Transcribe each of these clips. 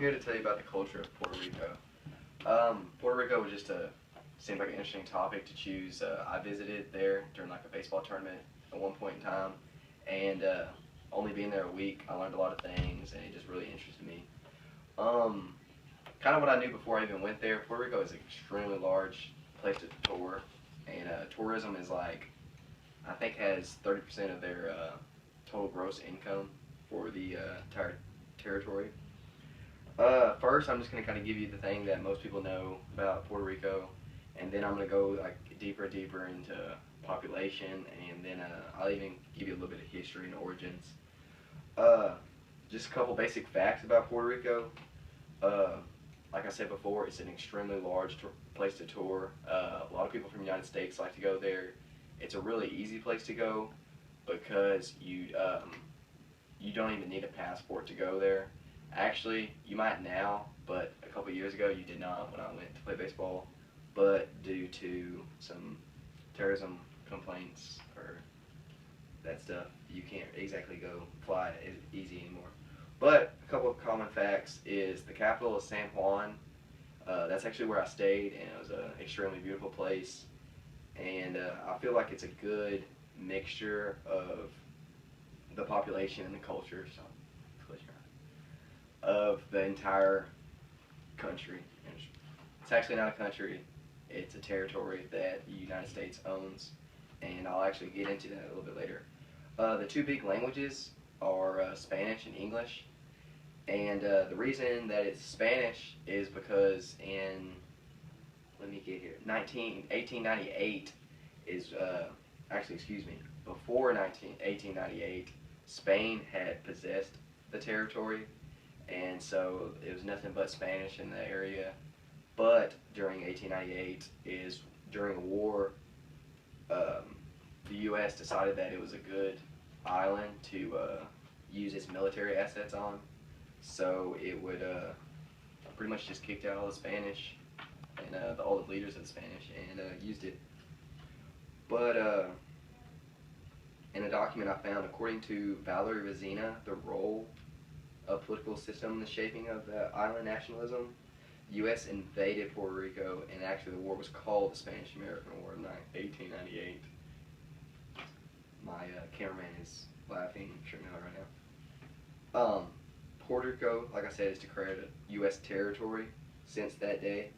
here to tell you about the culture of Puerto Rico. Puerto Rico was seemed like an interesting topic to choose. I visited there during like a baseball tournament at one point in time, and only being there a week, I learned a lot of things, and it just really interested me. Kind of what I knew before I even went there. Puerto Rico is an extremely large place to tour, and tourism is like, I think has 30% of their total gross income for the entire territory. First, I'm just going to kind of give you the thing that most people know about Puerto Rico, and then I'm going to go like deeper into population, and then I'll even give you a little bit of history and origins. Just a couple basic facts about Puerto Rico. Like I said before, it's an extremely large place to tour. A lot of people from the United States like to go there. It's a really easy place to go because you don't even need a passport to go there. Actually, you might now, but a couple years ago you did not when I went to play baseball. But due to some terrorism complaints or that stuff, you can't exactly go fly easy anymore. But a couple of common facts is the capital is San Juan. That's actually where I stayed, and it was an extremely beautiful place. And I feel like it's a good mixture of the population and the culture of the entire country. It's actually not a country, it's a territory that the United States owns, and I'll actually get into that a little bit later. The two big languages are Spanish and English, and the reason that it's Spanish is because in, let me get here, 1898 is, actually excuse me, before 1898, Spain had possessed the territory, and so it was nothing but Spanish in the area. But during 1898 is during a war, the U.S. decided that it was a good island to use its military assets on, so it would pretty much just kicked out all the Spanish and all the leaders of the Spanish and used it. But in a document I found, according to Valerie Resina, the role of political system in the shaping of the island nationalism, the U.S. invaded Puerto Rico, and actually the war was called the Spanish-American War in 1898. My cameraman is laughing extremely hard right now. Puerto Rico, like I said, is declared a U.S. territory since that day.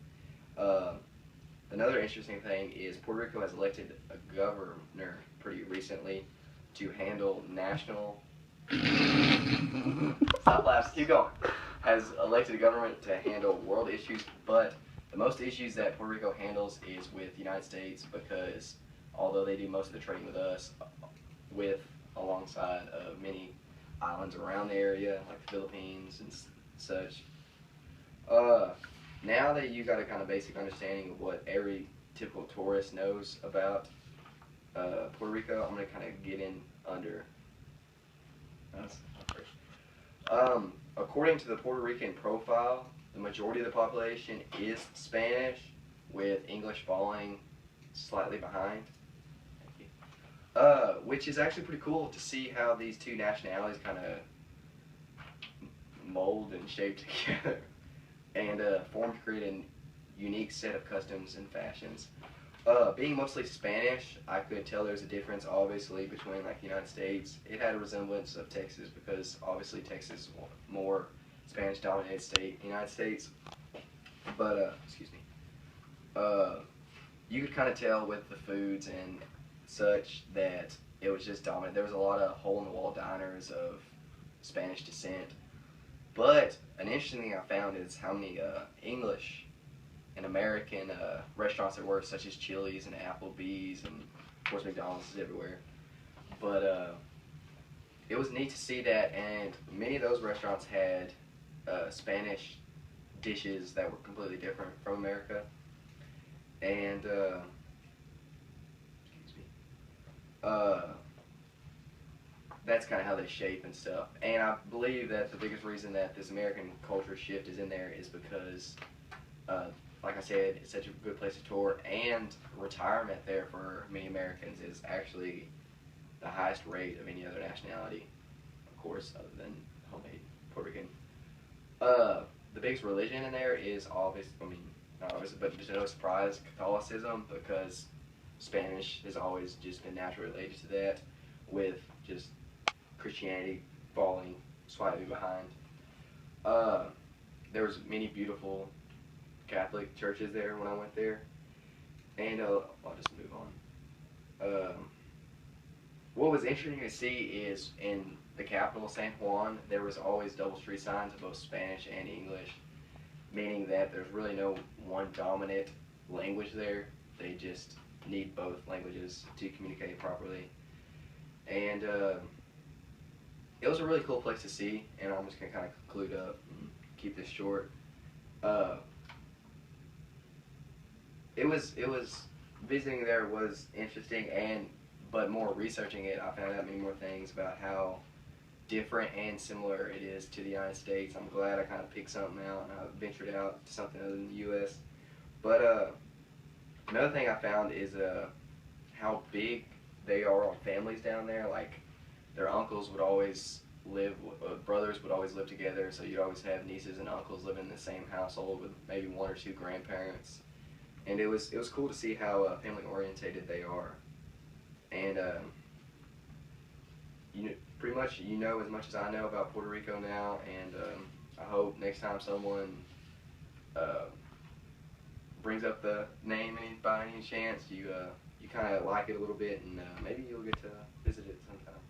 Another interesting thing is Puerto Rico has elected a governor pretty recently to handle national... Stop laughs, keep going. Has elected a government to handle world issues, but the most issues that Puerto Rico handles is with the United States, because although they do most of the trading with us, alongside of many islands around the area, like the Philippines and such. Now that you got a kind of basic understanding of what every typical tourist knows about Puerto Rico, I'm going to kind of get in under. According to the Puerto Rican profile, the majority of the population is Spanish, with English falling slightly behind. Which is actually pretty cool to see how these two nationalities kind of mold and shape together and form to create a unique set of customs and fashions. Being mostly Spanish, I could tell there's a difference obviously between like the United States. It had a resemblance of Texas because obviously Texas is more Spanish dominated state in the United States. But excuse me. You could kind of tell with the foods and such that it was just dominant. There was a lot of hole-in-the-wall diners of Spanish descent. But an interesting thing I found is how many English and American restaurants there were, such as Chili's and Applebee's, and of course McDonald's is everywhere. But it was neat to see that, and many of those restaurants had Spanish dishes that were completely different from America. And that's kind of how they shape and stuff. And I believe that the biggest reason that this American culture shift is in there is because, like I said, it's such a good place to tour, and retirement there for many Americans is actually the highest rate of any other nationality, of course, other than homemade Puerto Rican. the biggest religion in there is obvious. I mean, not obvious, but there's no surprise, Catholicism, because Spanish has always just been naturally related to that, with just Christianity falling slightly behind. Uh, there was many beautiful Catholic churches there when I went there, and I'll just move on. What was interesting to see is in the capital, San Juan, there was always double street signs of both Spanish and English, meaning that there's really no one dominant language there. They just need both languages to communicate properly. And it was a really cool place to see, and I'm just going to kind of conclude up and keep this short. Uh, it was visiting there was interesting, but more researching it, I found out many more things about how different and similar it is to the United States. I'm glad I kind of picked something out and I ventured out to something other than the U.S. But another thing I found is how big they are on families down there. Like, their uncles would always live, brothers would always live together, so you'd always have nieces and uncles living in the same household with maybe one or two grandparents. And it was cool to see how family orientated they are. And pretty much you know as much as I know about Puerto Rico now, and I hope next time someone brings up the name by any chance, you kind of like it a little bit, and maybe you'll get to visit it sometime.